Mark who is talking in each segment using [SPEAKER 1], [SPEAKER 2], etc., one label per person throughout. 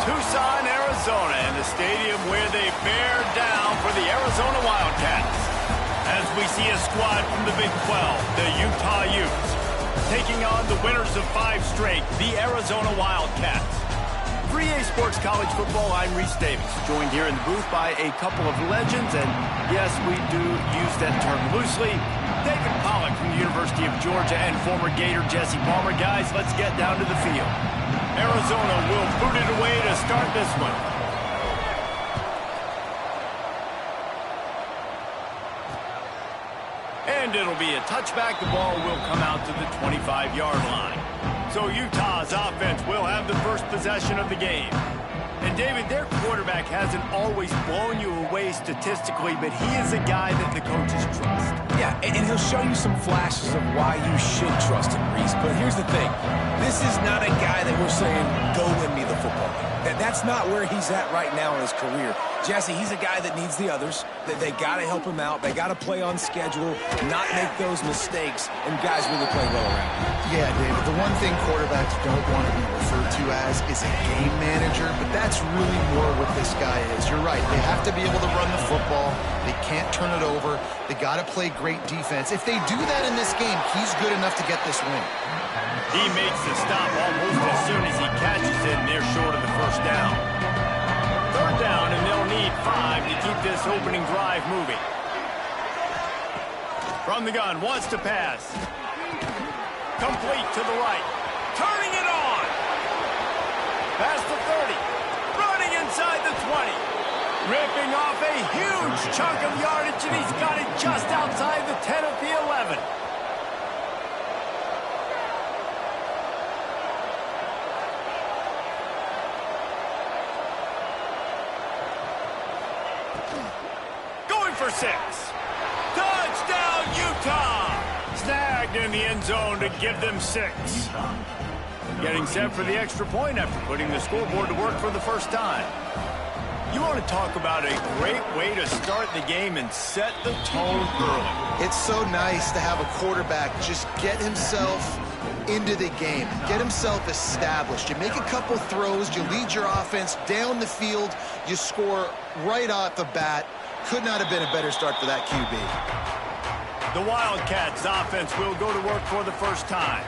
[SPEAKER 1] Tucson, Arizona, and the stadium where they bear down for the Arizona Wildcats. As we see a squad from the Big 12, the Utah Utes, taking on the winners of 5 straight, the Arizona Wildcats. For EA Sports College Football, I'm Reese Davis, joined here in the booth by a couple of legends, and yes, we do use that term loosely. David Pollack from the University of Georgia and former Gator Jesse Palmer. Guys, let's get down to the field. Arizona will boot it away to start this one. And it'll be a touchback. The ball will come out to the 25-yard line. So Utah's offense will have the first possession of the game. And David, their quarterback hasn't always blown you away statistically, but he is a guy that the coaches trust.
[SPEAKER 2] Yeah, and he'll show you some flashes of why you should trust him, Reese. But here's the thing. This is not a guy that we're saying, go win me the football game. That's not where he's at right now in his career. Jesse, he's a guy that needs the others. They got to help him out. They got to play on schedule, not make those mistakes, and guys really play well around him.
[SPEAKER 3] Yeah, David, the one thing quarterbacks don't want to be referred to as is a game manager, but that's really more what this guy is. You're right. They have to be able to run the football. They can't turn it over. They got to play great defense. If they do that in this game, he's good enough to get this win.
[SPEAKER 1] He makes the stop almost as soon as he catches it, and they're short of the first down. Third down, and they'll need 5 to keep this opening drive moving. From the gun, wants to pass. Complete to the right. Turning it on. Past the 30. Running inside the 20. Ripping off a huge chunk of yardage, and he's got it just outside the 10 of the 11. Going for 6. Touchdown, Utah! Snagged in the end zone to give them 6. Getting set for the extra point after putting the scoreboard to work for the first time. You want to talk about a great way to start the game and set the tone early.
[SPEAKER 3] It's so nice to have a quarterback just get himself into the game, get himself established. You make a couple throws, you lead your offense down the field, you score right off the bat. Could not have been a better start for that QB.
[SPEAKER 1] The Wildcats offense will go to work for the first time.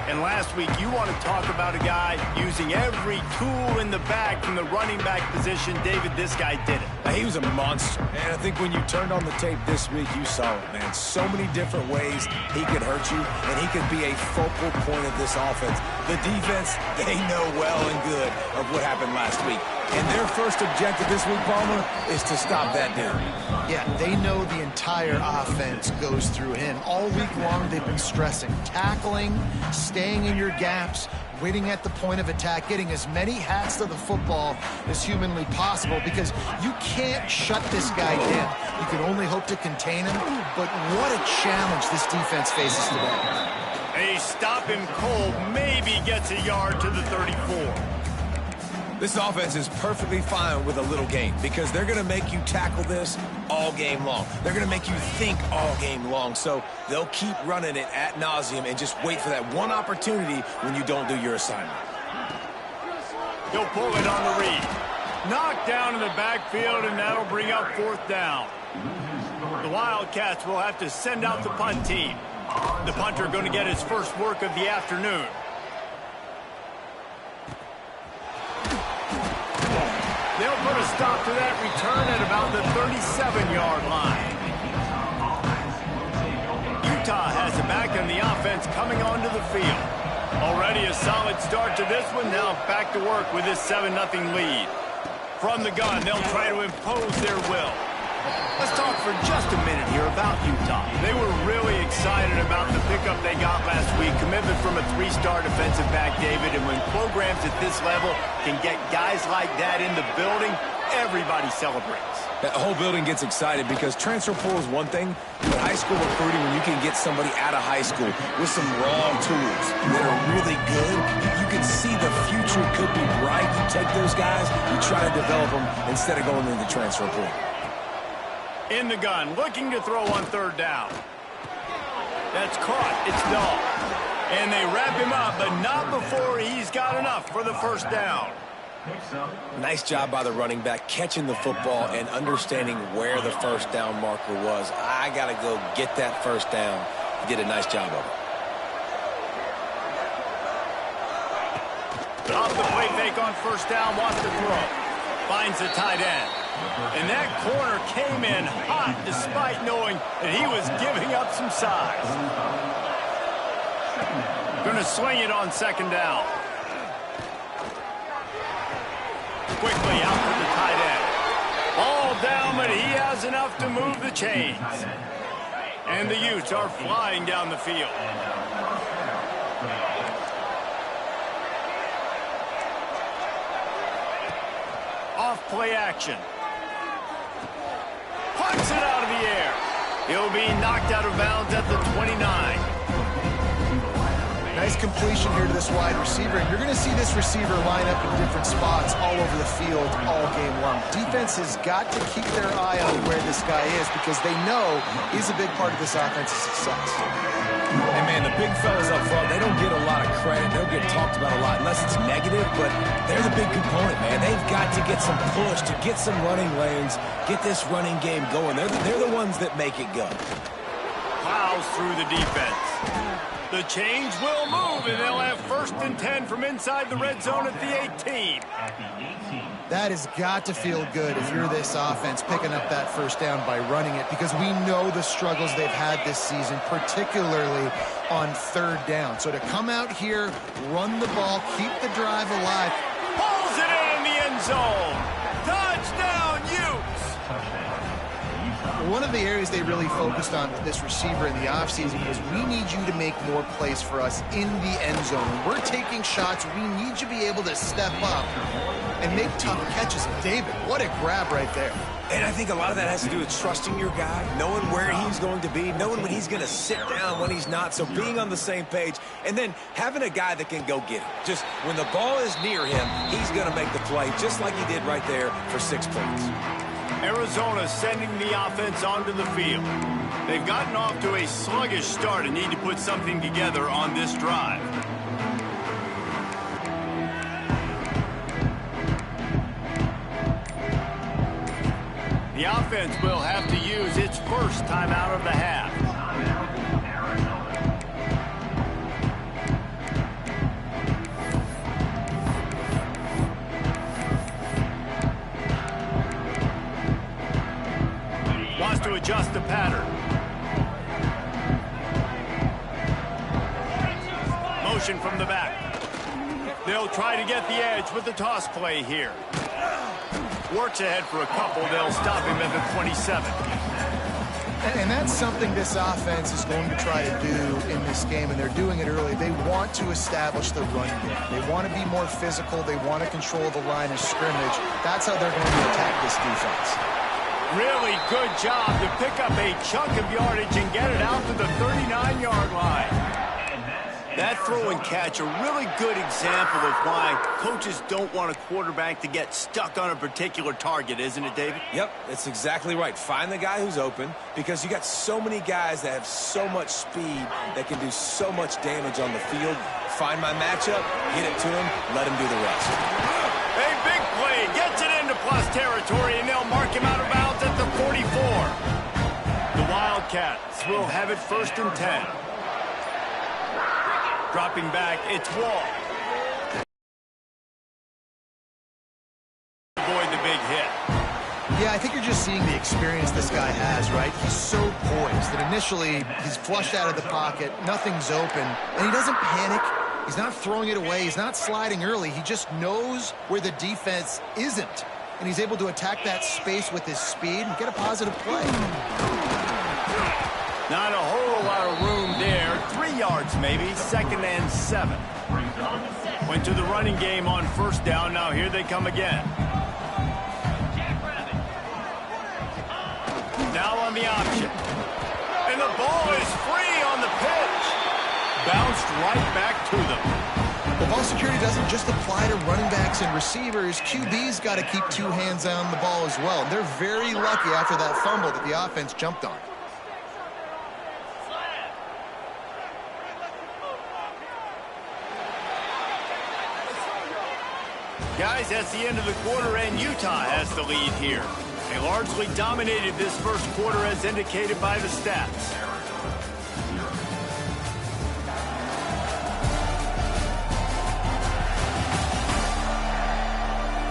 [SPEAKER 1] And last week, you want to talk about a guy using every tool in the bag from the running back position. David, this guy did it.
[SPEAKER 2] He was a monster. And I think when you turned on the tape this week, you saw it, man. So many different ways he could hurt you, and he could be a focal point of this offense. The defense, they know well and good of what happened last week. And their first objective this week, Palmer, is to stop that dude.
[SPEAKER 3] Yeah, they know the entire offense goes through him. All week long, they've been stressing tackling, staying in your gaps, waiting at the point of attack, getting as many hats to the football as humanly possible, because you can't shut this guy down. You can only hope to contain him, but what a challenge this defense faces today.
[SPEAKER 1] They stop him cold, maybe gets a yard to the 34.
[SPEAKER 2] This offense is perfectly fine with a little gain because they're going to make you tackle this all game long. They're going to make you think all game long. So they'll keep running it ad nauseum and just wait for that one opportunity when you don't do your assignment.
[SPEAKER 1] He'll pull it on the read. Knocked down in the backfield, and that'll bring up 4th down. The Wildcats will have to send out the punt team. The punter going to get his first work of the afternoon. They'll put a stop to that return at about the 37-yard line. Utah has it back, and the offense coming onto the field. Already a solid start to this one. Now back to work with this 7-0 lead. From the gun, they'll try to impose their will. Let's talk for just a minute here about Utah. They were really excited about the pickup they got last week. Commitment from a 3-star defensive back, David. And when programs at this level can get guys like that in the building, everybody celebrates.
[SPEAKER 2] The whole building gets excited because transfer portal is one thing, but high school recruiting, when you can get somebody out of high school with some raw tools that are really good, you can see the future could be bright. You take those guys, you try to develop them instead of going into the transfer portal.
[SPEAKER 1] In the gun, looking to throw on 3rd down. That's caught. It's Dahl. And they wrap him up, but not before he's got enough for the first down.
[SPEAKER 2] Nice job by the running back, catching the football and understanding where the first down marker was. I got to go get that first down. He did a nice job of it.
[SPEAKER 1] Off the play fake on first down, wants to throw. Finds the tight end. And that corner came in hot despite knowing that he was giving up some size. Going to swing it on second down. Quickly out to the tight end. All down, but he has enough to move the chains. And the Utes are flying down the field. Off play action. Punts it out of the air. He'll be knocked out of bounds at the 29.
[SPEAKER 3] Nice completion here to this wide receiver, and you're going to see this receiver line up in different spots all over the field all game long. Defense has got to keep their eye on where this guy is because they know he's a big part of this offense's success.
[SPEAKER 2] And, man, the big fellas up front, they don't get a lot of credit. They don't get talked about a lot unless it's negative, but they're the big component, man. They've got to get some push, to get some running lanes, get this running game going. They're the ones that make it go.
[SPEAKER 1] Plows through the defense. The change will move, and they'll have 1st and 10 from inside the red zone at the 18.
[SPEAKER 3] That has got to feel good if you're this offense picking up that first down by running it because we know the struggles they've had this season, particularly on 3rd down. So to come out here, run the ball, keep the drive alive.
[SPEAKER 1] Pulls it in the end zone. Touchdown, Utes!
[SPEAKER 3] One of the areas they really focused on with this receiver in the offseason was we need you to make more plays for us in the end zone. When we're taking shots, we need you to be able to step up and make tough catches. And David, what a grab right there.
[SPEAKER 2] And I think a lot of that has to do with trusting your guy, knowing where he's going to be, knowing when he's going to sit down, when he's not, so being on the same page, and then having a guy that can go get it. Just when the ball is near him, he's going to make the play, just like he did right there for 6 points.
[SPEAKER 1] Arizona sending the offense onto the field. They've gotten off to a sluggish start and need to put something together on this drive. The offense will have to use its first timeout of the half. Wants to adjust the pattern. Motion from the back. They'll try to get the edge with the toss play here. Works ahead for a couple. They'll stop him at the 27.
[SPEAKER 3] And that's something this offense is going to try to do in this game, and they're doing it early. They want to establish the run game. They want to be more physical. They want to control the line of scrimmage. That's how they're going to attack this defense.
[SPEAKER 1] Really good job to pick up a chunk of yardage and get it out to the 39-yard line. That throw and catch, a really good example of why coaches don't want a quarterback to get stuck on a particular target, isn't it, David?
[SPEAKER 2] Yep, that's exactly right. Find the guy who's open because you got so many guys that have so much speed that can do so much damage on the field. Find my matchup, get it to him, let him do the rest.
[SPEAKER 1] A big play, gets it into plus territory, and they'll mark him out of bounds at the 44. The Wildcats will have it 1st and 10. Dropping back, it's Wall. Avoid the big hit.
[SPEAKER 3] Yeah, I think you're just seeing the experience this guy has, right? He's so poised that initially he's flushed out of the pocket, nothing's open, and he doesn't panic. He's not throwing it away. He's not sliding early. He just knows where the defense isn't, and he's able to attack that space with his speed and get a positive play.
[SPEAKER 1] Not a whole lot of room there. 3 yards maybe. 2nd and 7. Went to the running game on 1st down. Now here they come again. Now on the option. And the ball is free on the pitch. Bounced right back to them.
[SPEAKER 3] The ball security doesn't just apply to running backs and receivers. QB's got to keep 2 hands on the ball as well. And they're very lucky after that fumble that the offense jumped on.
[SPEAKER 1] Guys, that's the end of the quarter, and Utah has the lead here. They largely dominated this first quarter as indicated by the stats.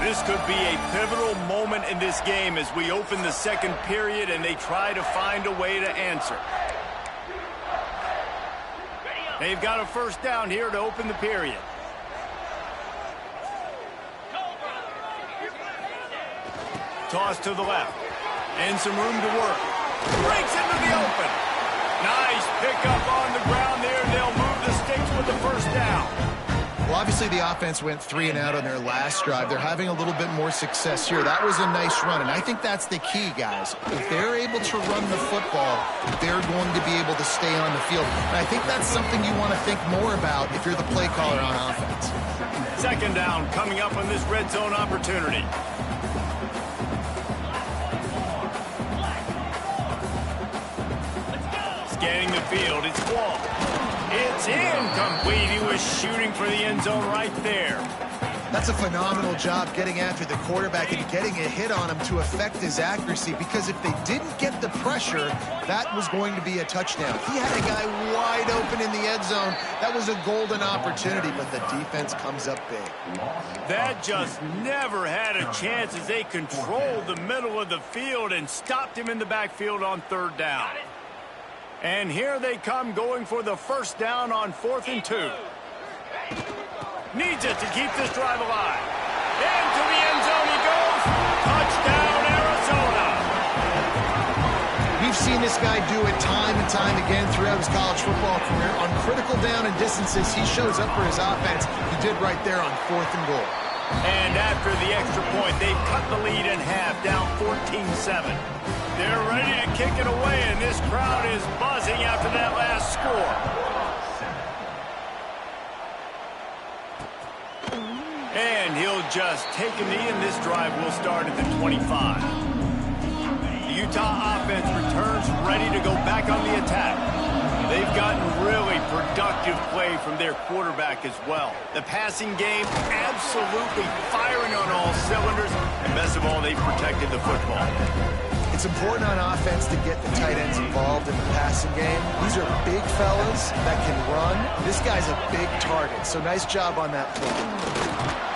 [SPEAKER 1] This could be a pivotal moment in this game as we open the second period and they try to find a way to answer. They've got a first down here to open the period. Toss to the left. And some room to work. Breaks into the open. Nice pickup on the ground there. They'll move the sticks with the first down.
[SPEAKER 3] Well, obviously the offense went 3 and out on their last drive. They're having a little bit more success here. That was a nice run, and I think that's the key, guys. If they're able to run the football, they're going to be able to stay on the field. And I think that's something you want to think more about if you're the play caller on offense.
[SPEAKER 1] Second down coming up on this red zone opportunity. Scanning the field, it's Wall. It's incomplete. He was shooting for the end zone right there.
[SPEAKER 3] That's a phenomenal job getting after the quarterback and getting a hit on him to affect his accuracy, because if they didn't get the pressure, that was going to be a touchdown. He had a guy wide open in the end zone. That was a golden opportunity, but the defense comes up big.
[SPEAKER 1] That just never had a chance as they controlled the middle of the field and stopped him in the backfield on third down. And here they come going for the first down on 4th and 2. Needs it to keep this drive alive. Into the end zone he goes. Touchdown, Arizona.
[SPEAKER 3] We've seen this guy do it time and time again throughout his college football career. On critical down and distances, he shows up for his offense. He did right there on 4th and goal.
[SPEAKER 1] And after the extra point, they've cut the lead in half, down 14-7. They're ready to kick it away, and this crowd is buzzing after that last score. And he'll just take a knee, and this drive will start at the 25. The Utah offense returns ready to go back on the attack. They've gotten really productive play from their quarterback as well. The passing game absolutely firing on all cylinders, and best of all, they've protected the football.
[SPEAKER 3] It's important on offense to get the tight ends involved in the passing game. These are big fellas that can run. This guy's a big target, so nice job on that play.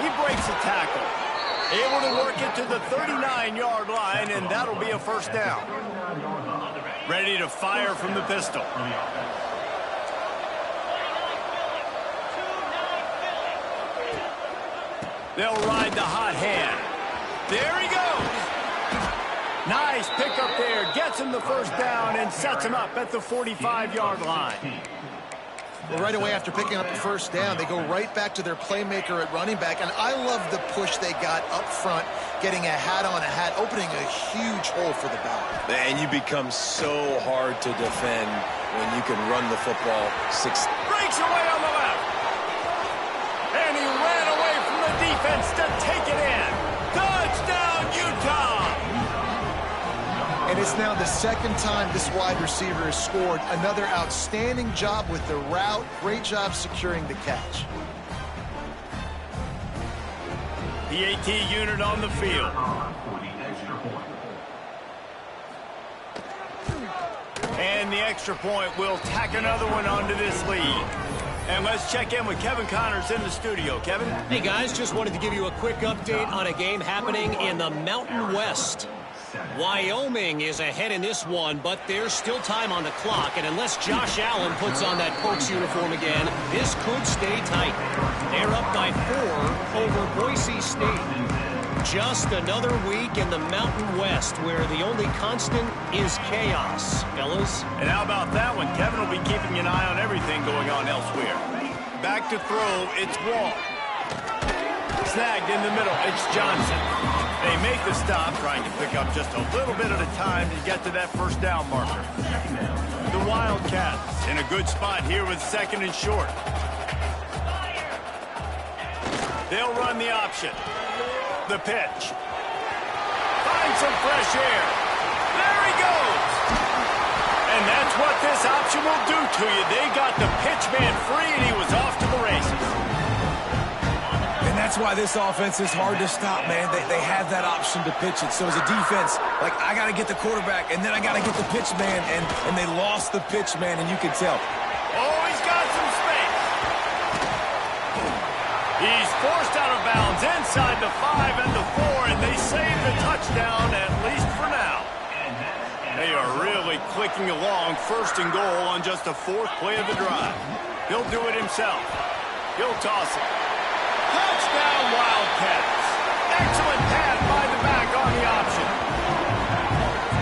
[SPEAKER 1] He breaks a tackle. Able to work it to the 39-yard line, and that'll be a first down. Ready to fire from the pistol. They'll ride the hot hand. There he goes. Nice pickup there. Gets him the first down and sets him up at the 45-yard line.
[SPEAKER 3] Well, right away after picking up the first down, they go right back to their playmaker at running back. And I love the push they got up front, getting a hat on a hat, opening a huge hole for the back.
[SPEAKER 2] And you become so hard to defend when you can run the football.
[SPEAKER 1] Breaks away on the left. And he ran away from the defense to take it in. Touchdown, Utah!
[SPEAKER 3] And it's now the second time this wide receiver has scored. Another outstanding job with the route. Great job securing the catch.
[SPEAKER 1] The AT unit on the field. And the extra point will tack another one onto this lead. And let's check in with Kevin Connors in the studio. Kevin?
[SPEAKER 4] Hey, guys, just wanted to give you a quick update on a game happening in the Mountain West. Wyoming is ahead in this one, but there's still time on the clock, and unless Josh Allen puts on that Pokes uniform again, this could stay tight. They're up by 4 over Boise State. Just another week in the Mountain West where the only constant is chaos, fellas.
[SPEAKER 1] And how about that one? Kevin will be keeping an eye on everything going on elsewhere. Back to throw, it's Wall. Snagged in the middle, it's Johnson. They make the stop, trying to pick up just a little bit at a time to get to that first down marker. The Wildcats in a good spot here with second and short. They'll run the option. The pitch. Find some fresh air. There he goes. And that's what this option will do to you. They got the pitch man free, and he was off to the races.
[SPEAKER 2] That's why this offense is hard to stop, man. They have that option to pitch it. So as a defense, like, I got to get the quarterback, and then I got to get the pitch man, and they lost the pitch man, and you can tell.
[SPEAKER 1] Oh, he's got some space. He's forced out of bounds inside the 5 and the 4, and they save the touchdown, at least for now. They are really clicking along, 1st and goal on just the 4th play of the drive. He'll do it himself. He'll toss it. Touchdown, Wildcats. Excellent pass by the back on the option.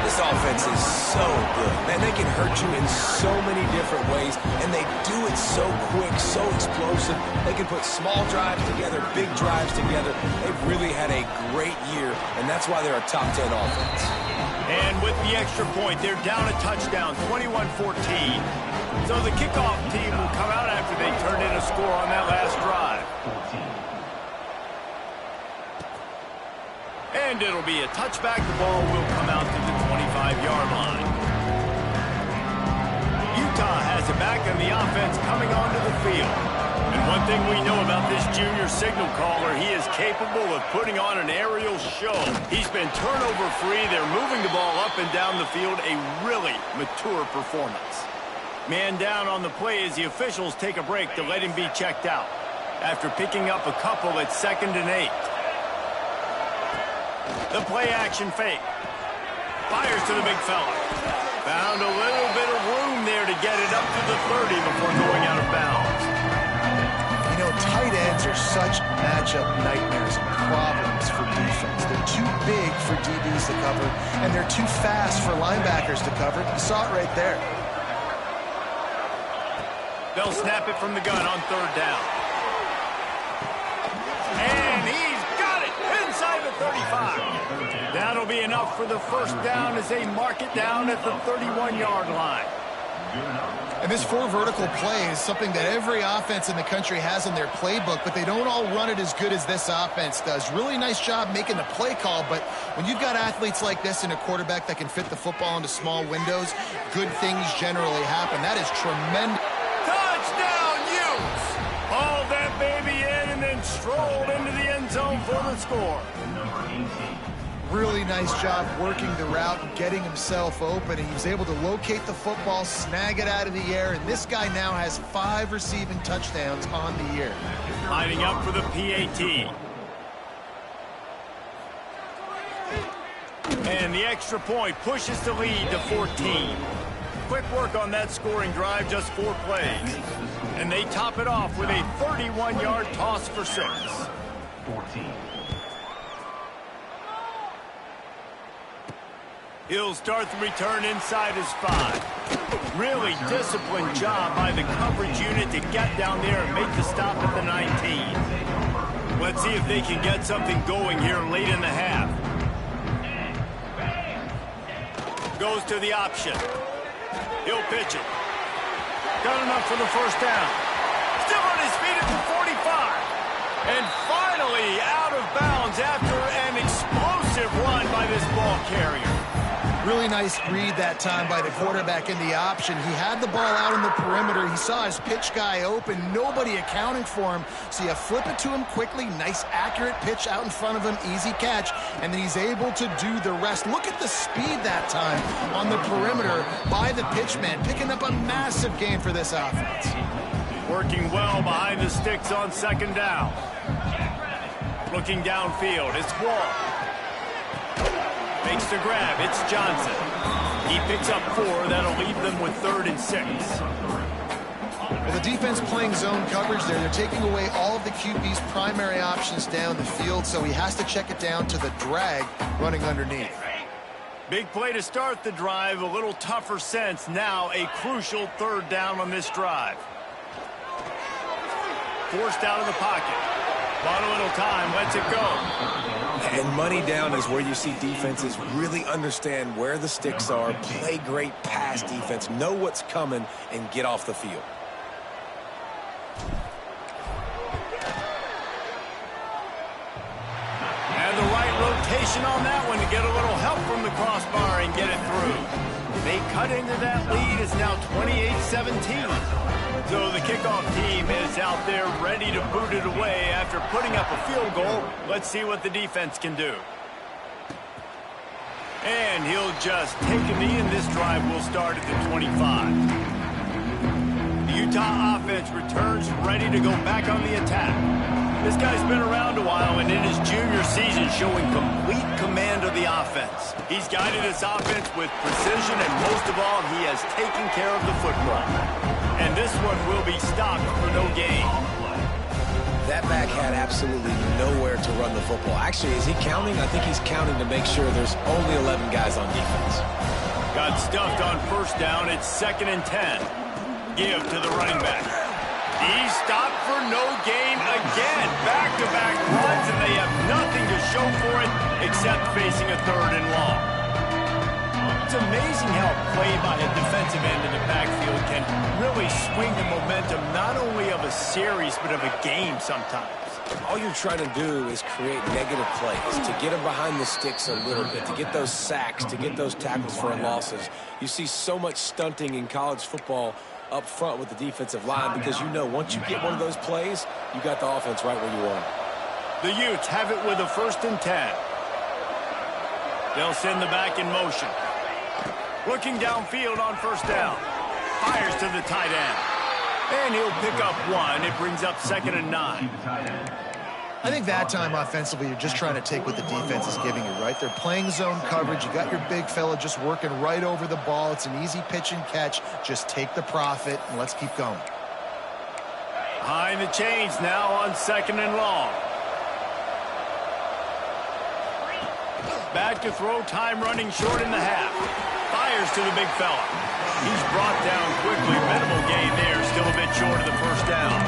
[SPEAKER 2] This offense is so good. Man, they can hurt you in so many different ways, and they do it so quick, so explosive. They can put small drives together, big drives together. They've really had a great year, and that's why they're a top 10 offense.
[SPEAKER 1] And with the extra point, they're down a touchdown, 21-14. So the kickoff team will come out after they turn in a score on that last drive. And it'll be a touchback. The ball will come out to the 25-yard line. Utah has it back, and the offense coming onto the field. And one thing we know about this junior signal caller, he is capable of putting on an aerial show. He's been turnover-free. They're moving the ball up and down the field. A really mature performance. Man down on the play as the officials take a break to let him be checked out. After picking up a couple at 2nd and 8. The play action fake. Fires to the big fella. Found a little bit of room there to get it up to the 30 before going out of bounds.
[SPEAKER 3] You know, tight ends are such matchup nightmares and problems for defense. They're too big for DBs to cover, and they're too fast for linebackers to cover. You saw it right there.
[SPEAKER 1] They'll snap it from the gun on 3rd down. And he's got it inside the 35. That'll be enough for the 1st down as they mark it down at the 31-yard line.
[SPEAKER 3] And this 4 vertical play is something that every offense in the country has in their playbook, but they don't all run it as good as this offense does. Really nice job making the play call, but when you've got athletes like this and a quarterback that can fit the football into small windows, good things generally happen. That is tremendous.
[SPEAKER 1] Touchdown, Utes! Hauled that baby in and then strolled into the end zone for the score.
[SPEAKER 3] Really nice job working the route and getting himself open. He was able to locate the football, snag it out of the air, and this guy now has 5 receiving touchdowns on the year.
[SPEAKER 1] Lining up for the PAT. And the extra point pushes the lead to 14. Quick work on that scoring drive, just 4 plays. And they top it off with a 31-yard toss for 6. 14. He'll start the return inside his 5. Really disciplined job by the coverage unit to get down there and make the stop at the 19. Let's see if they can get something going here late in the half. Goes to the option. He'll pitch it. Got enough for the 1st down. Still on his feet at the 45. And finally out of bounds after an explosive run by this ball carrier.
[SPEAKER 3] Really nice read that time by the quarterback in the option. He had the ball out in the perimeter. He saw his pitch guy open, nobody accounting for him. So you flip it to him quickly, nice accurate pitch out in front of him, easy catch, and then he's able to do the rest. Look at the speed that time on the perimeter by the pitchman, picking up a massive gain for this offense.
[SPEAKER 1] Working well behind the sticks on 2nd down. Looking downfield, it's Wall. Makes the grab, it's Johnson. He picks up 4, that'll leave them with 3rd and 6.
[SPEAKER 3] Well, the defense playing zone coverage there. They're taking away all of the QB's primary options down the field, so he has to check it down to the drag running underneath.
[SPEAKER 1] Big play to start the drive, a little tougher sense. Now a crucial 3rd down on this drive. Forced out of the pocket. Bought a little time, lets it go.
[SPEAKER 2] And money down is where you see defenses really understand where the sticks are, play great pass defense, know what's coming, and get off the field.
[SPEAKER 1] And the right rotation on that one to get a little help from the crossbar and get it through. They cut into that lead. It's now 28-17. So the kickoff team is out there ready to boot it away after putting up a field goal. Let's see what the defense can do. And he'll just take a knee, and this drive will start at the 25. The Utah offense returns ready to go back on the attack. This guy's been around a while, and in his junior season showing complete command of the offense. He's guided this offense with precision, and most of all, he has taken care of the football. And this one will be stopped for no gain.
[SPEAKER 2] That back had absolutely nowhere to run the football. Actually, is he counting? I think he's counting to make sure there's only 11 guys on defense.
[SPEAKER 1] Got stuffed on first down. It's 2nd and 10. Give to the running back. He's stopped for no gain again. Back-to-back runs, and they have nothing to show for it except facing a 3rd and long. It's amazing how play by a defensive end in the backfield can really swing the momentum not only of a series but of a game sometimes.
[SPEAKER 2] All you're trying to do is create negative plays, to get them behind the sticks a little bit, to get those sacks, to get those tackles for losses. You see so much stunting in college football up front with the defensive line because you know once you get one of those plays, you got the offense right where you want it.
[SPEAKER 1] The Utes have it with a 1st and 10. They'll send the back in motion. Looking downfield on 1st down. Fires to the tight end. And he'll pick up 1. It brings up 2nd and 9.
[SPEAKER 3] I think that time offensively, you're just trying to take what the defense is giving you, right? They're playing zone coverage. You got your big fella just working right over the ball. It's an easy pitch and catch. Just take the profit, and let's keep going.
[SPEAKER 1] Behind the chains now on 2nd and long. Back to throw, time running short in the half. Fires to the big fella. He's brought down quickly. Minimal gain there. Still a bit short of the 1st down.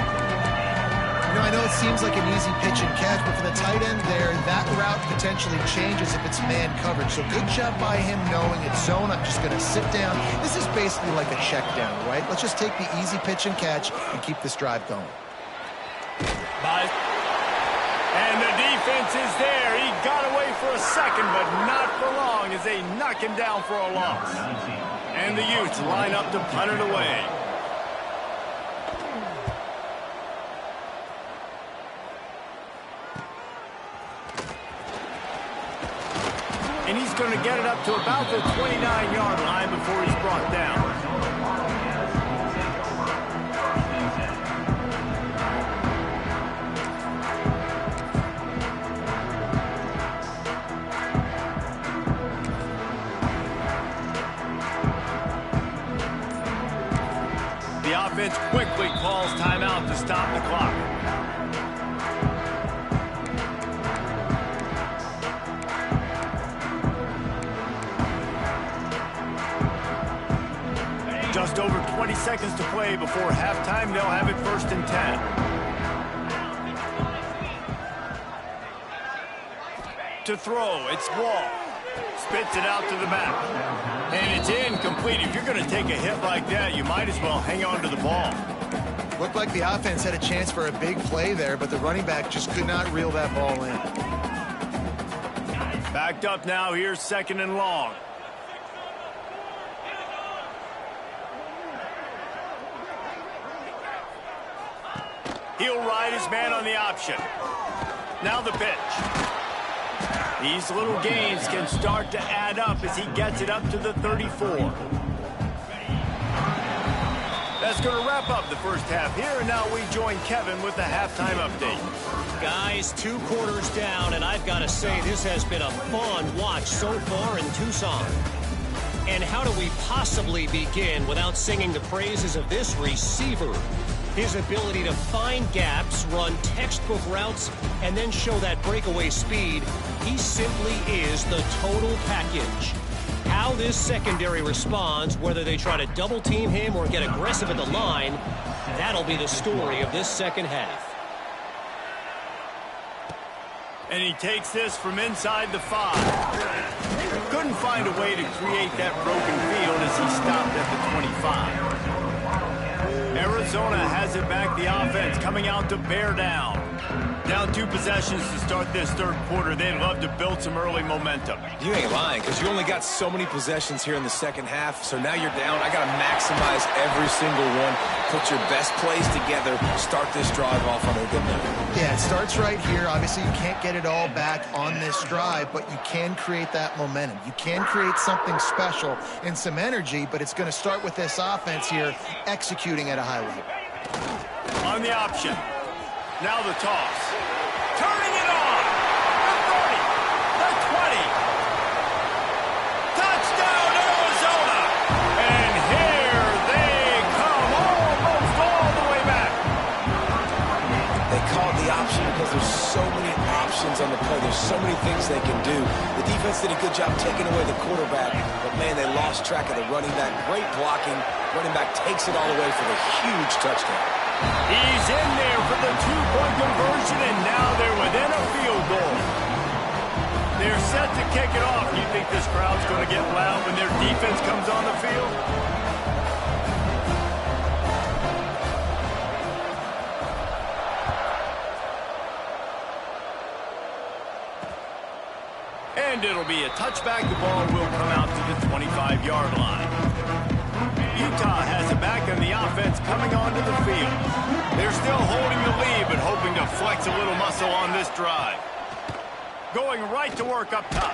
[SPEAKER 3] You know, I know it seems like an easy pitch and catch, but for the tight end there, that route potentially changes if it's man coverage. So good job by him knowing it's zone. I'm just going to sit down. This is basically like a check down, right? Let's just take the easy pitch and catch and keep this drive going.
[SPEAKER 1] And the defense is there. He got away for a second, but not for long as they knock him down for a loss. And the Utes line up to punt it away. And he's going to get it up to about the 29-yard line before he's brought down. The offense quickly calls timeout to stop the clock. Just over 20 seconds to play before halftime. They'll have it 1st and 10. To throw, it's Wall. Spits it out to the back. And it's incomplete. If you're going to take a hit like that, you might as well hang on to the ball.
[SPEAKER 3] Looked like the offense had a chance for a big play there, but the running back just could not reel that ball in.
[SPEAKER 1] Backed up now. Here's 2nd and long. He'll ride his man on the option. Now the pitch. These little gains can start to add up as he gets it up to the 34. That's going to wrap up the first half here, and now we join Kevin with the halftime update.
[SPEAKER 4] Guys, 2 quarters down, and I've got to say this has been a fun watch so far in Tucson. And how do we possibly begin without singing the praises of this receiver? His ability to find gaps, run textbook routes, and then show that breakaway speed. He simply is the total package. How this secondary responds, whether they try to double team him or get aggressive at the line, that'll be the story of this second half.
[SPEAKER 1] And he takes this from inside the 5. Couldn't find a way to create that broken field as he stopped at the 25. Arizona has it back, the offense coming out to bear down. Down 2 possessions to start this third quarter. They'd love to build some early momentum.
[SPEAKER 2] You ain't lying, because you only got so many possessions here in the second half, so now you're down. I got to maximize every single one. Put your best plays together. Start this drive off on a good note.
[SPEAKER 3] Yeah, it starts right here. Obviously, you can't get it all back on this drive, but you can create that momentum. You can create something special and some energy, but it's going to start with this offense here executing at a high level.
[SPEAKER 1] On the option. Now the toss. Turning it on. The 30. The 20. Touchdown, Arizona. And here they come almost all the way back.
[SPEAKER 2] They call it the option because there's so many options on the play. There's so many things they can do. The defense did a good job taking away the quarterback, but, man, they lost track of the running back. Great blocking. Running back takes it all away for the huge touchdown.
[SPEAKER 1] He's in there for the 2-point conversion, and now they're within a field goal. They're set to kick it off. You think this crowd's going to get loud when their defense comes on the field? And it'll be a touchback. The ball will come out to the 25-yard line. Utah has it back, and the offense coming onto the field. They're still holding the lead, but hoping to flex a little muscle on this drive. Going right to work up top.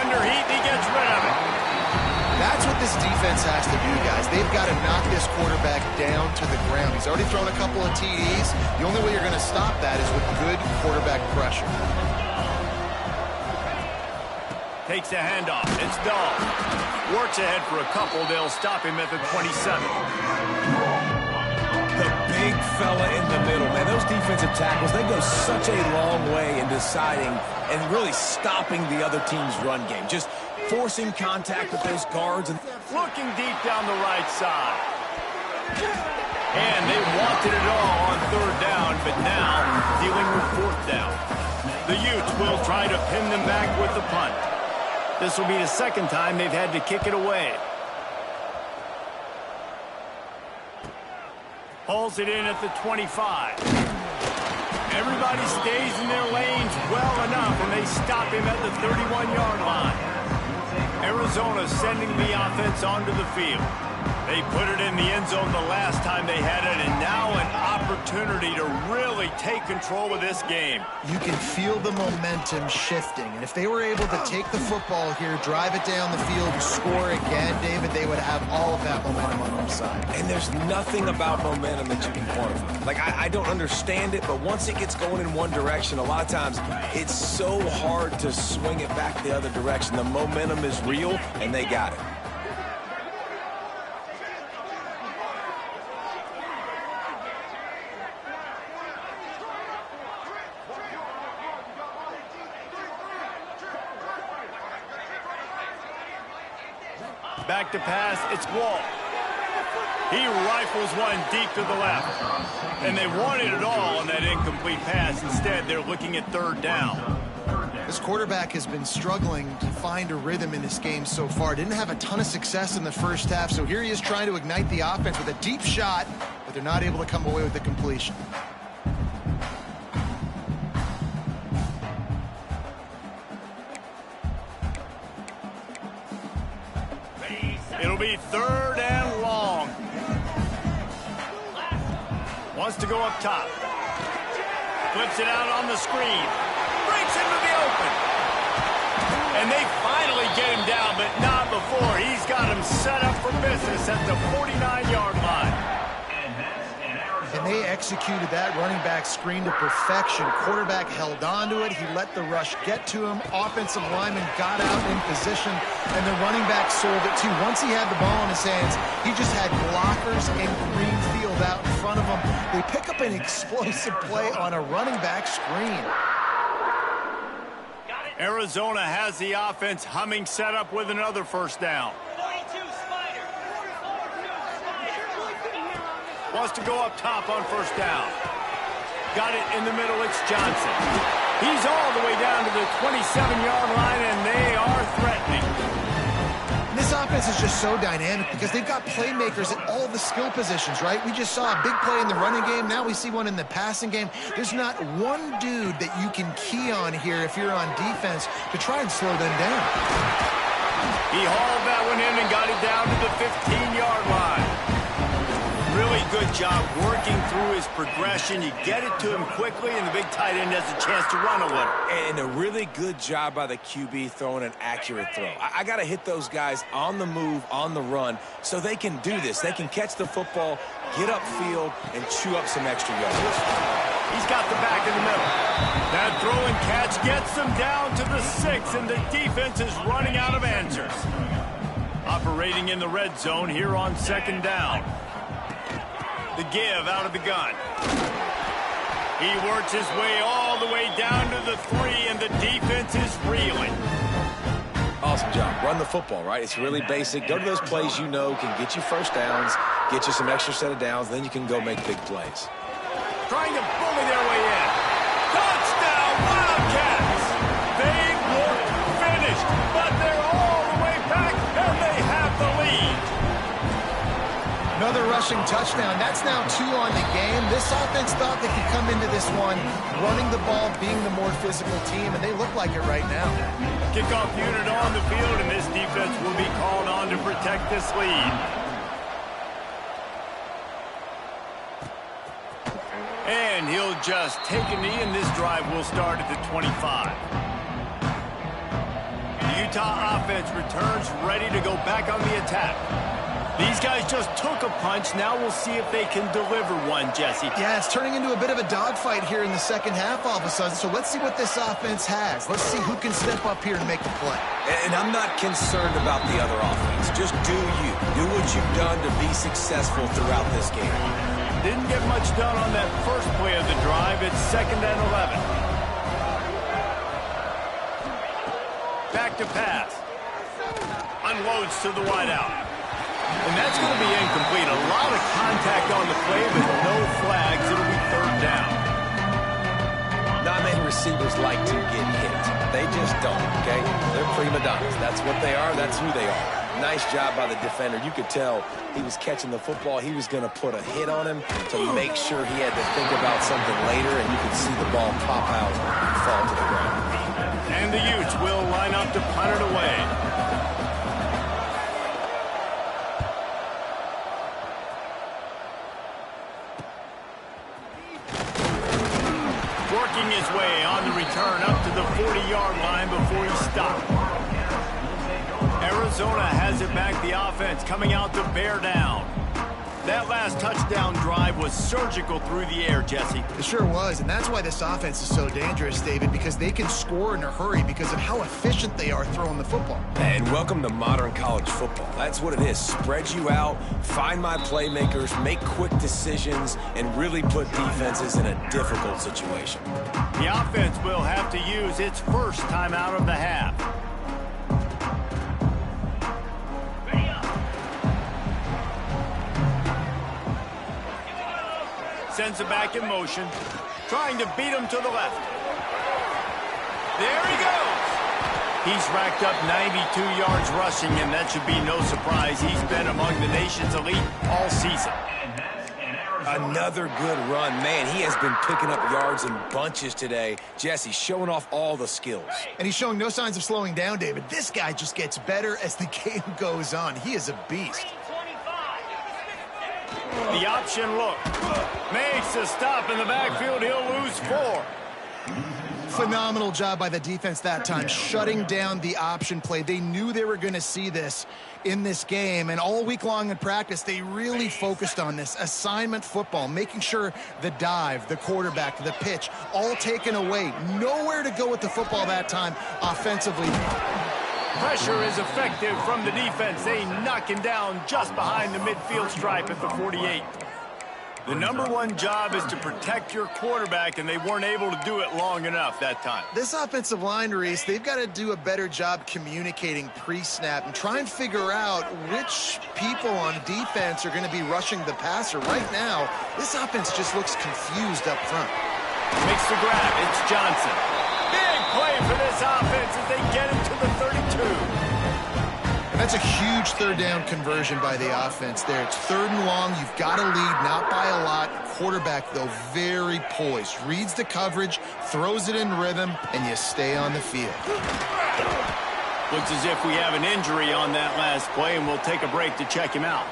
[SPEAKER 1] Under heat, he gets rid of it.
[SPEAKER 3] That's what this defense has to do, guys. They've got to knock this quarterback down to the ground. He's already thrown a couple of TDs. The only way you're going to stop that is with good quarterback pressure.
[SPEAKER 1] Takes a handoff. It's Dahl. Works ahead for a couple. They'll stop him at the 27.
[SPEAKER 2] The big fella in the middle, man. Those defensive tackles, they go such a long way in deciding and really stopping the other team's run game. Just forcing contact with those guards. And
[SPEAKER 1] looking deep down the right side. And they wanted it all on third down, but now dealing with fourth down. The Utes will try to pin them back with the punt. This will be the second time they've had to kick it away. Hauls it in at the 25. Everybody stays in their lanes well enough, and they stop him at the 31-yard line. Arizona sending the offense onto the field. They put it in the end zone the last time they had it, and now an opportunity to really take control of this game.
[SPEAKER 3] You can feel the momentum shifting, and if they were able to take the football here, drive it down the field, score again, David, they would have all of that momentum on their side.
[SPEAKER 2] And there's nothing about momentum that you can quantify. Like, I don't understand it, but once it gets going in one direction, a lot of times it's so hard to swing it back the other direction. The momentum is real, and they got it.
[SPEAKER 1] Back to pass, it's Walt. He rifles one deep to the left. And they wanted it all on that incomplete pass. Instead, they're looking at third down.
[SPEAKER 3] This quarterback has been struggling to find a rhythm in this game so far. Didn't have a ton of success in the first half, so here he is trying to ignite the offense with a deep shot, but they're not able to come away with the completion.
[SPEAKER 1] It'll be third and long. Wants to go up top. Flips it out on the screen. Breaks into the open. And they finally get him down, but not before. He's got him set up for business at the 49-yard line.
[SPEAKER 3] And they executed that running back screen to perfection. Quarterback held on to it. He let the rush get to him. Offensive lineman got out in position, and the running back sold it too. Once he had the ball in his hands, he just had blockers and green field out in front of him. They pick up an explosive play on a running back screen.
[SPEAKER 1] Arizona has the offense humming, set up with another first down. Wants to go up top on first down. Got it in the middle, it's Johnson. He's all the way down to the 27-yard line, and they are threatening.
[SPEAKER 3] This offense is just so dynamic because they've got playmakers at all the skill positions, right? We just saw a big play in the running game. Now we see one in the passing game. There's not one dude that you can key on here if you're on defense to try and slow them down.
[SPEAKER 1] He hauled that one in and got it down to the 15-yard line. Really good job working through his progression. You get it to him quickly, and the big tight end has a chance to run a little.
[SPEAKER 2] And a really good job by the QB throwing an accurate throw. I got to hit those guys on the move, on the run, so they can do this. They can catch the football, get upfield, and chew up some extra yards.
[SPEAKER 1] He's got the back in the middle. That throw and catch gets him down to the 6, and the defense is running out of answers. Operating in the red zone here on 2nd down. The give out of the gun. He works his way all the way down to the 3, and the defense is reeling.
[SPEAKER 2] Awesome job. Run the football, right? It's really basic. Go to those plays you know can get you first downs, get you some extra set of downs, then you can go make big plays.
[SPEAKER 1] Trying to bully their way in. Touchdown, Wildcats! They look finished, but they're all the way back, and they have the lead.
[SPEAKER 3] Another rushing touchdown. That's now 2 on the game. This offense thought they could come into this one running the ball, being the more physical team, and they look like it right now.
[SPEAKER 1] Kickoff unit on the field, and this defense will be called on to protect this lead. And he'll just take a knee, and this drive will start at the 25. The Utah offense returns ready to go back on the attack. These guys just took a punch. Now we'll see if they can deliver one, Jesse.
[SPEAKER 3] Yeah, it's turning into a bit of a dogfight here in the second half all of a sudden. So let's see what this offense has. Let's see who can step up here and make the play.
[SPEAKER 2] And I'm not concerned about the other offense. Just do you. Do what you've done to be successful throughout this game.
[SPEAKER 1] Didn't get much done on that first play of the drive. It's 2nd and 11. Back to pass. Unloads to the wideout. And that's going to be incomplete. A lot of contact on the play, but no flags. It'll be 3rd down.
[SPEAKER 2] Not many receivers like to get hit. They just don't, okay? They're prima donnas. That's what they are. That's who they are. Nice job by the defender. You could tell he was catching the football. He was going to put a hit on him to make sure he had to think about something later, and you could see the ball pop out and fall to the ground.
[SPEAKER 1] And the Utes will line up to punt it away. Working his way on the return up to the 40-yard line before he stopped. Arizona has it back, the offense coming out to bear down. That last touchdown drive was surgical through the air, Jesse.
[SPEAKER 3] It sure was, and that's why this offense is so dangerous, David, because they can score in a hurry because of how efficient they are throwing the football.
[SPEAKER 2] And welcome to modern college football. That's what it is. Spread you out, find my playmakers, make quick decisions, and really put defenses in a difficult situation.
[SPEAKER 1] The offense will have to use its first timeout of the half. Sends it back in motion, trying to beat him to the left. There he goes. He's racked up 92 yards rushing, and that should be no surprise. He's been among the nation's elite all season.
[SPEAKER 2] Another good run. Man, he has been picking up yards in bunches today. Jesse showing off all the skills.
[SPEAKER 3] And he's showing no signs of slowing down, David. This guy just gets better as the game goes on. He is a beast.
[SPEAKER 1] The option look. Makes a stop in the backfield. He'll lose 4.
[SPEAKER 3] Phenomenal job by the defense that time, shutting down the option play. They knew they were going to see this in this game, and all week long in practice, they really focused on this assignment football, making sure the dive, the quarterback, the pitch, all taken away. Nowhere to go with the football that time offensively.
[SPEAKER 1] Pressure is effective from the defense. They knock him down just behind the midfield stripe at the 48. The number one job is to protect your quarterback, and they weren't able to do it long enough that time.
[SPEAKER 3] This offensive line, Reese, they've got to do a better job communicating pre-snap and try and figure out which people on defense are going to be rushing the passer. Right now, this offense just looks confused up front.
[SPEAKER 1] Makes the grab. It's Johnson. Big play for this offense as they get into the 32.
[SPEAKER 3] That's a huge third down conversion by the offense there. It's 3rd and long. You've got to lead, not by a lot. Quarterback, though, very poised. Reads the coverage, throws it in rhythm, and you stay on the field.
[SPEAKER 1] Looks as if we have an injury on that last play, and we'll take a break to check him out.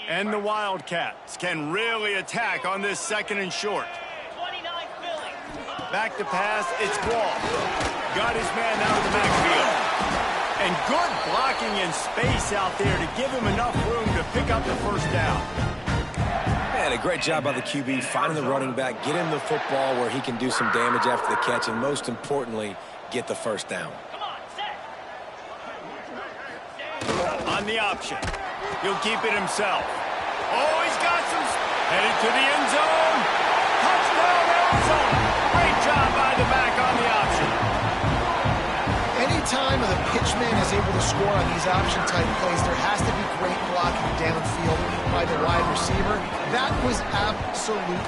[SPEAKER 1] And the Wildcats can really attack on this 2nd and short. Back to pass, it's Wall. Got his man out of the backfield. And good blocking in space out there to give him enough room to pick up the 1st down.
[SPEAKER 2] Man, a great job by the QB finding the running back, get him the football where he can do some damage after the catch, and most importantly, get the 1st down.
[SPEAKER 1] On the option. He'll keep it himself. Oh, he's got some... Headed to the end zone. Touchdown, Arizona. Great job by the back on the option.
[SPEAKER 3] Anytime the pitchman is able to score on these option-type plays, there has to be great blocking downfield by the wide receiver. That was absolutely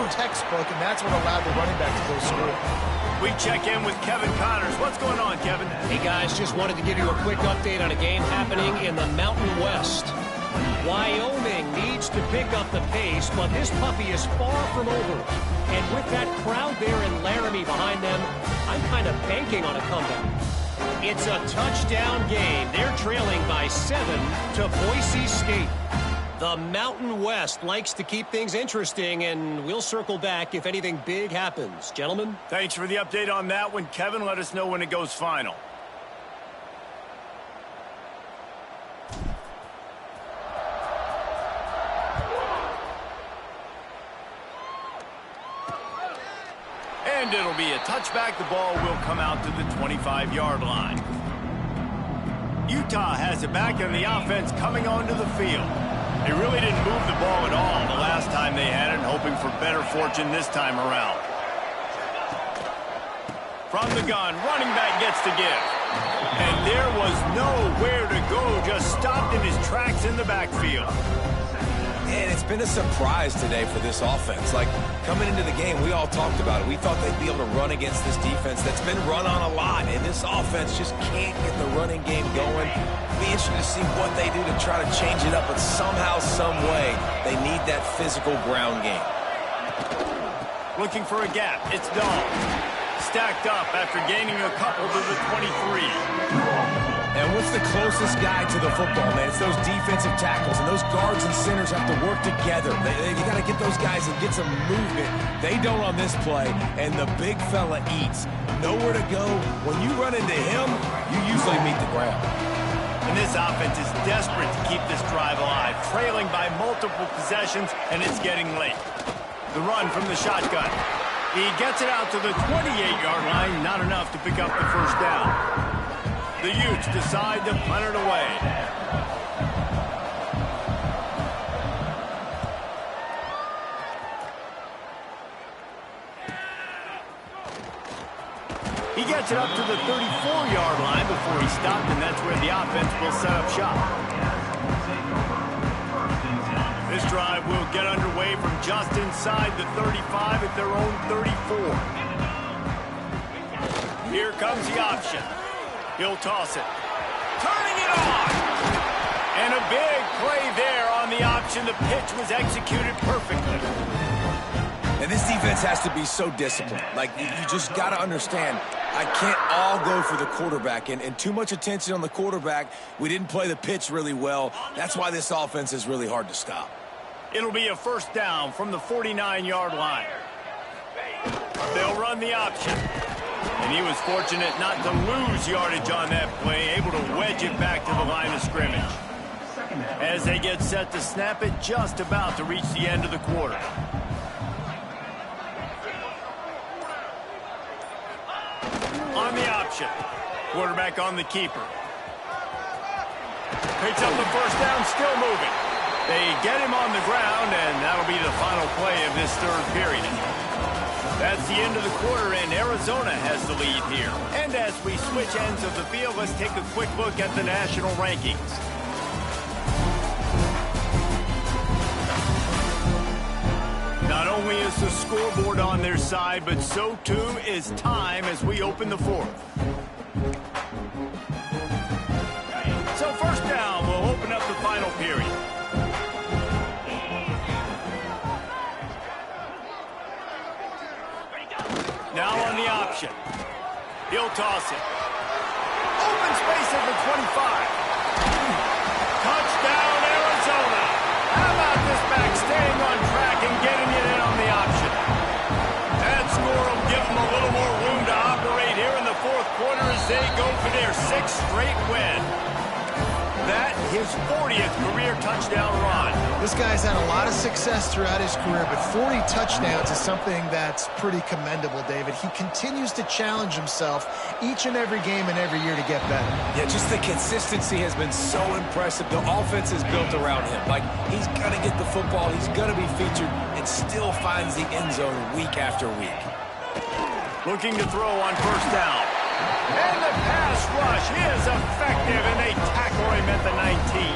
[SPEAKER 3] textbook, and that's what allowed the running back to go score.
[SPEAKER 1] We check in with Kevin Connors. What's going on, Kevin?
[SPEAKER 4] Hey, guys, just wanted to give you a quick update on a game happening in the Mountain West. Wyoming needs to pick up the pace, but this puppy is far from over. And with that crowd there in Laramie behind them, I'm kind of banking on a comeback. It's a touchdown game. They're trailing by 7 to Boise State. The Mountain West likes to keep things interesting, and we'll circle back if anything big happens. Gentlemen?
[SPEAKER 1] Thanks for the update on that one, Kevin. Let us know when it goes final. And it'll be a touchback. The ball will come out to the 25-yard line. Utah has it back, and the offense coming onto the field. They really didn't move the ball at all the last time they had it, hoping for better fortune this time around. From the gun, running back gets to give. And there was nowhere to go, just stopped in his tracks in the backfield.
[SPEAKER 2] And it's been a surprise today for this offense. Like, coming into the game, we all talked about it. We thought they'd be able to run against this defense that's been run on a lot. And this offense just can't get the running game going. Be interesting to see what they do to try to change it up. But somehow, some way, they need that physical ground game.
[SPEAKER 1] Looking for a gap. It's Dahl. Stacked up after gaining a couple to the 23.
[SPEAKER 2] And what's the closest guy to the football, man? It's those defensive tackles, and those guards and centers have to work together. You got to get those guys and get some movement. They don't on this play, and the big fella eats. Nowhere to go. When you run into him, you usually meet the ground.
[SPEAKER 1] And this offense is desperate to keep this drive alive, trailing by multiple possessions, and it's getting late. The run from the shotgun. He gets it out to the 28-yard line, not enough to pick up the 1st down. The Utes decide to punt it away. He gets it up to the 34-yard line before he stopped, and that's where the offense will set up shop. This drive will get underway from just inside the 35 at their own 34. Here comes the option. He'll toss it. Turning it on! And a big play there on the option. The pitch was executed perfectly.
[SPEAKER 2] And this defense has to be so disciplined. Like, you just got to understand, I can't all go for the quarterback. And too much attention on the quarterback. We didn't play the pitch really well. That's why this offense is really hard to stop.
[SPEAKER 1] It'll be a 1st down from the 49-yard line. They'll run the option. And he was fortunate not to lose yardage on that play, able to wedge it back to the line of scrimmage. As they get set to snap it, just about to reach the end of the quarter. On the option. Quarterback on the keeper. Picks up the 1st down, still moving. They get him on the ground, and that'll be the final play of this 3rd period. That's the end of the quarter, and Arizona has the lead here. And as we switch ends of the field, let's take a quick look at the national rankings. Not only is the scoreboard on their side, but so too is time as we open the fourth. So first down, we'll open up the final period. Now on the option. He'll toss it. Open space at the 25. Touchdown, Arizona. How about this back staying on track and getting it in on the option? That score will give them a little more room to operate here in the fourth quarter as they go for their 6th straight win. That his 40th career touchdown run.
[SPEAKER 3] This guy's had a lot of success throughout his career, but 40 touchdowns is something that's pretty commendable, David. He continues to challenge himself each and every game and every year to get better.
[SPEAKER 2] Yeah, just the consistency has been so impressive. The offense is built around him. Like, he's going to get the football, he's going to be featured, and still finds the end zone week after week.
[SPEAKER 1] Looking to throw on first down. And the pass rush is effective, and they tackle him at the 19.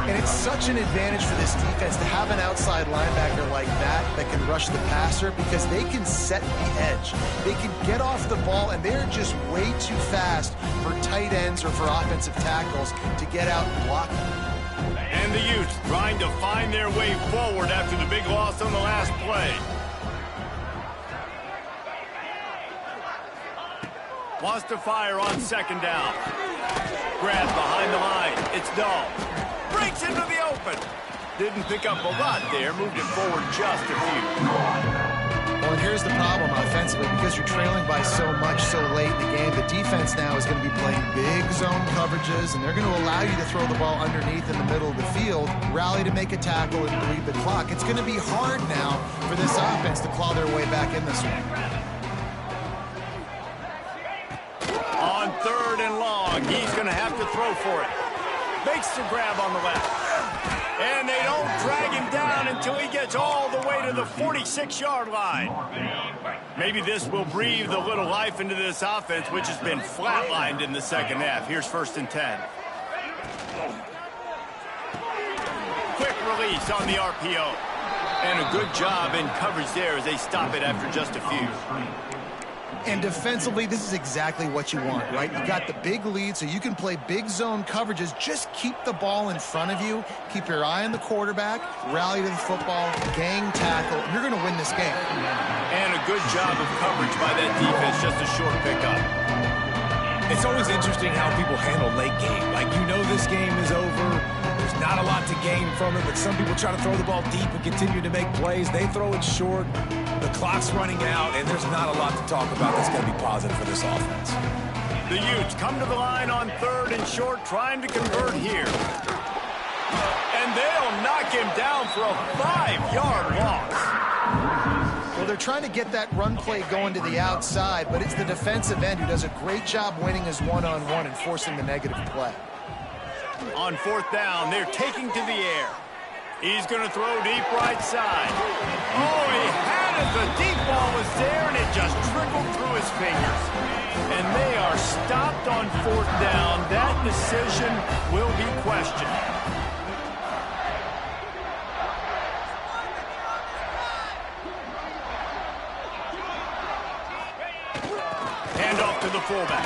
[SPEAKER 3] And it's such an advantage for this defense to have an outside linebacker like that can rush the passer because they can set the edge. They can get off the ball, and they're just way too fast for tight ends or for offensive tackles to get out and block them.
[SPEAKER 1] And the Utes trying to find their way forward after the big loss on the last play. Wants to fire on second down. Grab behind the line. It's Dahl. Breaks into the open. Didn't pick up a lot there. Moved it forward just a few.
[SPEAKER 3] Well, and here's the problem offensively. Because you're trailing by so much so late in the game, the defense now is going to be playing big zone coverages, and they're going to allow you to throw the ball underneath in the middle of the field, rally to make a tackle, and bleed the clock. It's going to be hard now for this offense to claw their way back in this one.
[SPEAKER 1] On third and long, he's going to have to throw for it. Makes the grab on the left. And they don't drag him down until he gets all the way to the 46-yard line. Maybe this will breathe a little life into this offense, which has been flatlined in the second half. Here's 1st and 10. Quick release on the RPO. And a good job in coverage there as they stop it after just a few.
[SPEAKER 3] And defensively, this is exactly what you want, right? You got the big lead, so you can play big zone coverages. Just keep the ball in front of you. Keep your eye on the quarterback. Rally to the football. Gang tackle. You're going to win this game.
[SPEAKER 1] And a good job of coverage by that defense. Just a short pickup.
[SPEAKER 2] It's always interesting how people handle late game. Like, you know this game is over. There's not a lot to gain from it, but some people try to throw the ball deep and continue to make plays. They throw it short. The clock's running out, and there's not a lot to talk about that's going to be positive for this offense.
[SPEAKER 1] The Utes come to the line on third and short, trying to convert here. And they'll knock him down for a 5-yard loss.
[SPEAKER 3] Well, they're trying to get that run play going to the outside, but it's the defensive end who does a great job winning his one-on-one and forcing the negative play.
[SPEAKER 1] On fourth down, they're taking to the air. He's going to throw deep right side. Oh, he had it. The deep ball was there, and it just trickled through his fingers. And they are stopped on fourth down. That decision will be questioned. Hand off to the fullback.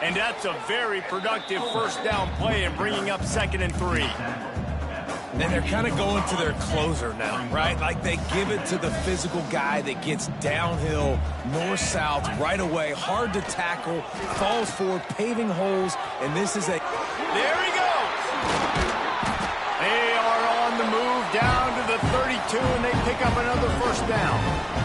[SPEAKER 1] And that's a very productive first down play and bringing up 2nd and 3.
[SPEAKER 2] And they're kind of going to their closer now, right? Like, they give it to the physical guy that gets downhill, north-south, right away, hard to tackle, falls forward, paving holes, and this is a...
[SPEAKER 1] There he goes! They are on the move down to the 32, and they pick up another first down.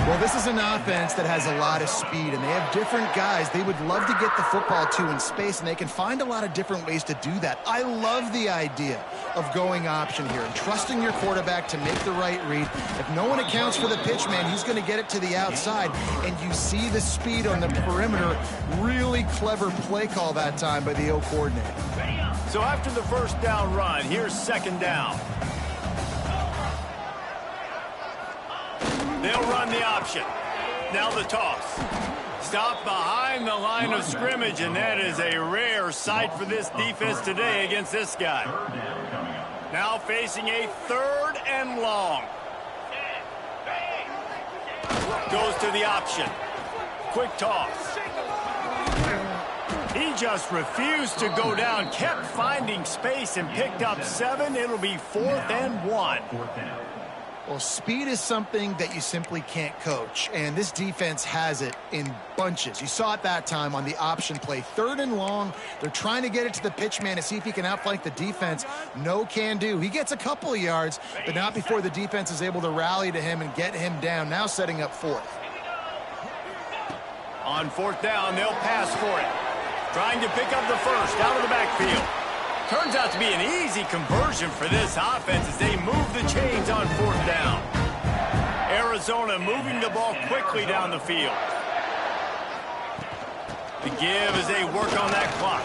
[SPEAKER 3] Well, this is an offense that has a lot of speed, and they have different guys they would love to get the football to in space, and they can find a lot of different ways to do that. I love the idea of going option here and trusting your quarterback to make the right read. If no one accounts for the pitch man, he's going to get it to the outside, and you see the speed on the perimeter. Really clever play call that time by the O coordinator.
[SPEAKER 1] So after the first down run, here's 2nd down. They'll run the option. Now the toss. Stop behind the line of scrimmage, and that is a rare sight for this defense today against this guy. Now facing a 3rd and long. Goes to the option. Quick toss. He just refused to go down, kept finding space and picked up 7. It'll be 4th and 1.
[SPEAKER 3] Well, speed is something that you simply can't coach, and this defense has it in bunches. You saw it that time on the option play. 3rd and long. They're trying to get it to the pitch man to see if he can outflank the defense. No can do. He gets a couple of yards, but not before the defense is able to rally to him and get him down. Now setting up 4th.
[SPEAKER 1] On 4th down, they'll pass for it. Trying to pick up the first out of the backfield. Turns out to be an easy conversion for this offense as they move the chains on 4th down. Arizona moving the ball quickly down the field. The give as they work on that clock.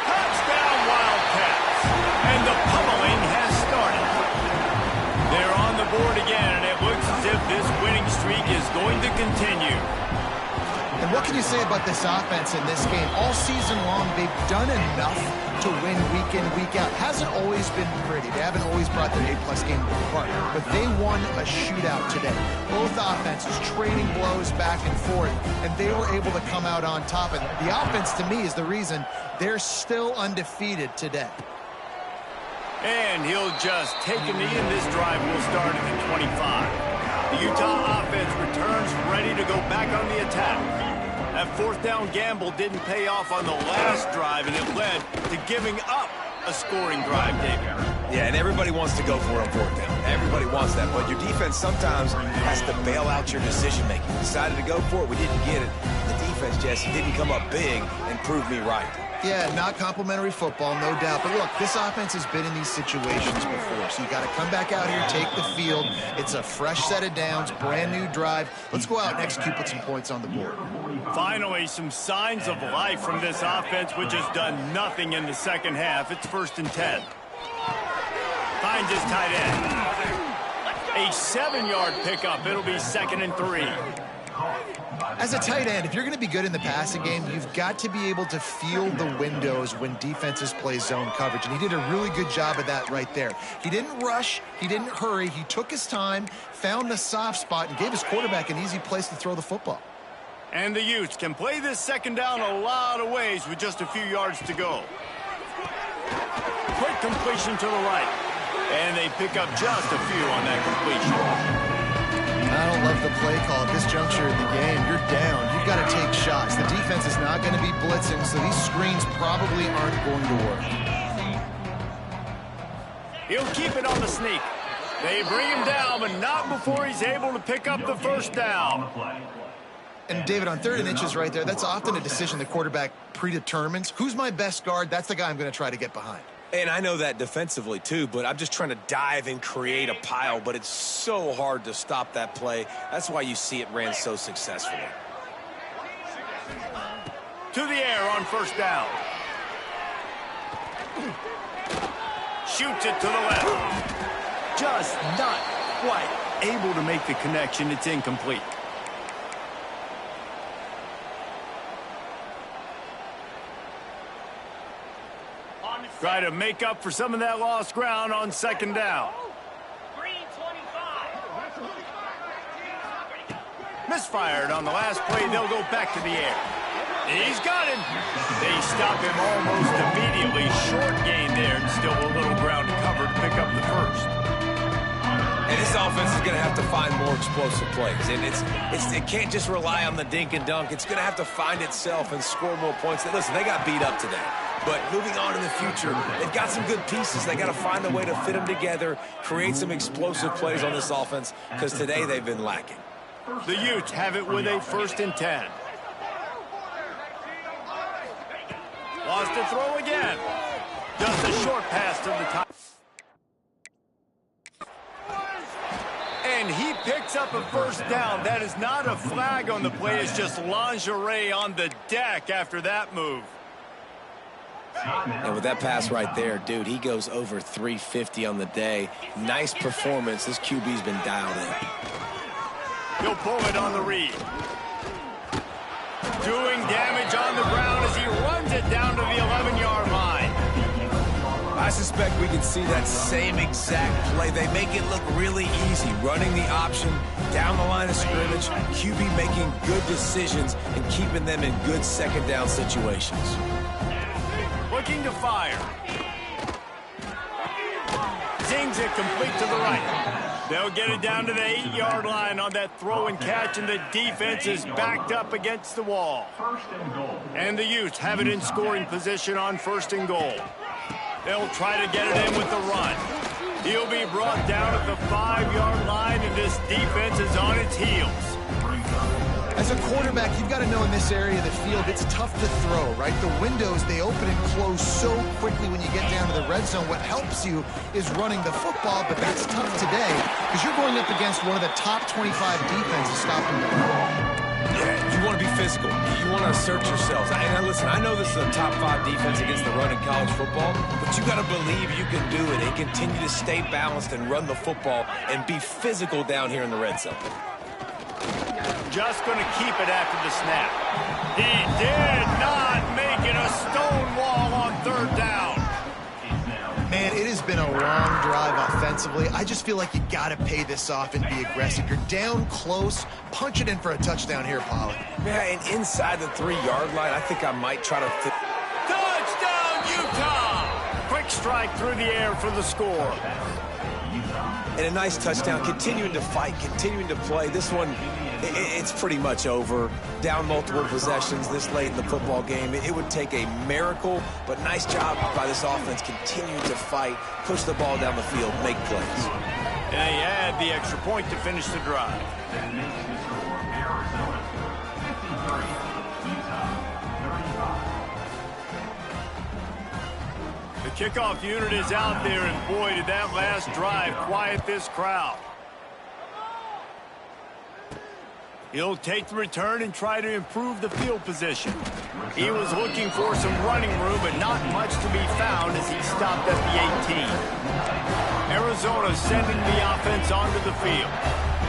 [SPEAKER 1] Touchdown Wildcats. And the pummeling has started. They're on the board again, and it looks as if this winning streak is going to continue.
[SPEAKER 3] And what can you say about this offense in this game? All season long, they've done enough to win week in, week out. Hasn't always been pretty. They haven't always brought their A-plus game to the park. But they won a shootout today. Both offenses trading blows back and forth, and they were able to come out on top. And the offense, to me, is the reason they're still undefeated today.
[SPEAKER 1] And he'll just take a knee, and this drive will start at the 25. The Utah offense returns ready to go back on the attack. That 4th down gamble didn't pay off on the last drive, and it led to giving up a scoring drive, David.
[SPEAKER 2] Yeah, and everybody wants to go for it on 4th down. Everybody wants that, but your defense sometimes has to bail out your decision-making. We decided to go for it. We didn't get it. The defense, Jesse, didn't come up big and prove me right.
[SPEAKER 3] Yeah, not complimentary football, no doubt. But look, this offense has been in these situations before. So you got to come back out here, take the field. It's a fresh set of downs, brand new drive. Let's go out and execute, put some points on the board.
[SPEAKER 1] Finally, some signs of life from this offense, which has done nothing in the second half. It's 1st and 10. Finds his tight end. A 7-yard pickup. It'll be 2nd and 3.
[SPEAKER 3] As a tight end, if you're going to be good in the passing game, you've got to be able to feel the windows when defenses play zone coverage. And he did a really good job of that right there. He didn't rush. He didn't hurry. He took his time, found the soft spot, and gave his quarterback an easy place to throw the football.
[SPEAKER 1] And the Utes can play this 2nd down a lot of ways with just a few yards to go. Quick completion to the right. And they pick up just a few on that completion.
[SPEAKER 3] I don't love the play call at this juncture in the game. You're down. You've got to take shots. The defense is not going to be blitzing, so these screens probably aren't going to work.
[SPEAKER 1] He'll keep it on the sneak. They bring him down, but not before he's able to pick up the 1st down.
[SPEAKER 3] And, David, on 3rd and inches right there, that's often a decision the quarterback predetermines. Who's my best guard? That's the guy I'm going to try to get behind.
[SPEAKER 2] And I know that defensively, too, but I'm just trying to dive and create a pile, but it's so hard to stop that play. That's why you see it ran so successfully.
[SPEAKER 1] To the air on 1st down. Shoots it to the left. Just not quite able to make the connection. It's incomplete. Try to make up for some of that lost ground on 2nd down. Misfired on the last play. They'll go back to the air. He's got him. They stop him almost immediately. Short gain there, and still a little ground to cover to pick up the 1st.
[SPEAKER 2] And this offense is going to have to find more explosive plays. And it can't just rely on the dink and dunk. It's going to have to find itself and score more points. Listen, they got beat up today. But moving on in the future, they've got some good pieces. They got to find a way to fit them together, create some explosive plays on this offense, because today they've been lacking.
[SPEAKER 1] The Utes have it with a 1st and 10. Lost to throw again. Just a short pass to the top. And he picks up a 1st down. That is not a flag on the play. It's just lingerie on the deck after that move.
[SPEAKER 2] And with that pass right there, dude, he goes over 350 on the day. Nice performance. This QB's been dialed in.
[SPEAKER 1] He'll pull it on the read. Doing damage on the ground as he runs it down to the 11-yard line.
[SPEAKER 2] I suspect we can see that same exact play. They make it look really easy, running the option down the line of scrimmage, QB making good decisions and keeping them in good second down situations.
[SPEAKER 1] Looking to fire. Zings it complete to the right. They'll get it down to the 8-yard line on that throw and catch, and the defense is backed up against the wall. And the Utes have it in scoring position on 1st and goal. They'll try to get it in with the run. He'll be brought down at the 5-yard line, and this defense is on its heels.
[SPEAKER 3] As a quarterback, you've got to know in this area of the field, it's tough to throw, right? The windows, they open and close so quickly when you get down to the red zone. What helps you is running the football, but that's tough today because you're going up against one of the top 25 defenses stopping the run.
[SPEAKER 2] Yeah, you want to be physical. You want to assert yourselves. And listen, I know this is a top 5 defense against the run in college football, but you got to believe you can do it and continue to stay balanced and run the football and be physical down here in the red zone.
[SPEAKER 1] Just going to keep it after the snap. He did not make it a stone wall on 3rd down.
[SPEAKER 3] Man, it has been a long drive offensively. I just feel like you got to pay this off and be aggressive. You're down close. Punch it in for a touchdown here, Pollard.
[SPEAKER 2] Yeah, and inside the 3-yard line, I think I might try to...
[SPEAKER 1] Touchdown, Utah! Quick strike through the air for the score.
[SPEAKER 2] And a nice touchdown, continuing to fight, continuing to play. This one, it's pretty much over. Down multiple possessions this late in the football game. It would take a miracle, but nice job by this offense continuing to fight, push the ball down the field, make plays.
[SPEAKER 1] And they add the extra point to finish the drive. The kickoff unit is out there, and boy, did that last drive quiet this crowd. He'll take the return and try to improve the field position. He was looking for some running room, but not much to be found as he stopped at the 18. Arizona sending the offense onto the field.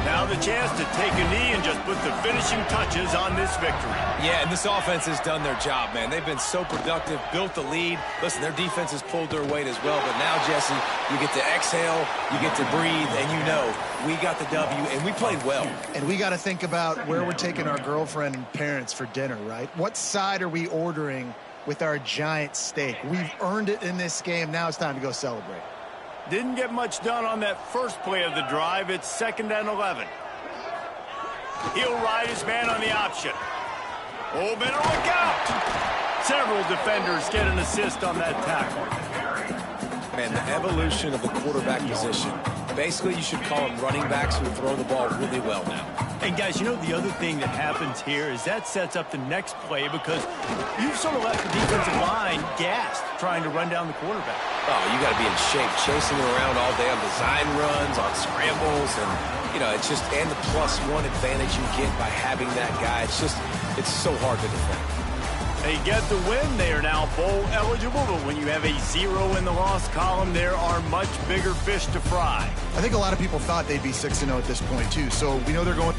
[SPEAKER 1] Now the chance to take a knee and just put the finishing touches on this victory.
[SPEAKER 2] Yeah, and this offense has done their job, man. They've been so productive, built the lead. Listen, their defense has pulled their weight as well. But now, Jesse, you get to exhale, you get to breathe, and you know we got the W, and we played well.
[SPEAKER 3] And we got to think about where we're taking our girlfriend and parents for dinner, right? What side are we ordering with our giant steak? We've earned it in this game. Now it's time to go celebrate.
[SPEAKER 1] Didn't get much done on that first play of the drive. It's 2nd and 11. He'll ride his man on the option. Oh, better look out! Several defenders get an assist on that tackle.
[SPEAKER 2] Man, the evolution of the quarterback position. Basically, you should call them running backs who throw the ball really well now.
[SPEAKER 1] And, guys, you know, the other thing that happens here is that sets up the next play because you've sort of left the defensive line gassed trying to run down the quarterback.
[SPEAKER 2] Oh, you got to be in shape, chasing him around all day on design runs, on scrambles, and, you know, it's just, and the +1 advantage you get by having that guy. It's just, it's so hard to defend.
[SPEAKER 1] They get the win. They are now bowl eligible, but when you have a 0 in the loss column, there are much bigger fish to fry.
[SPEAKER 3] I think a lot of people thought they'd be 6-0 at this point, too. So we know they're going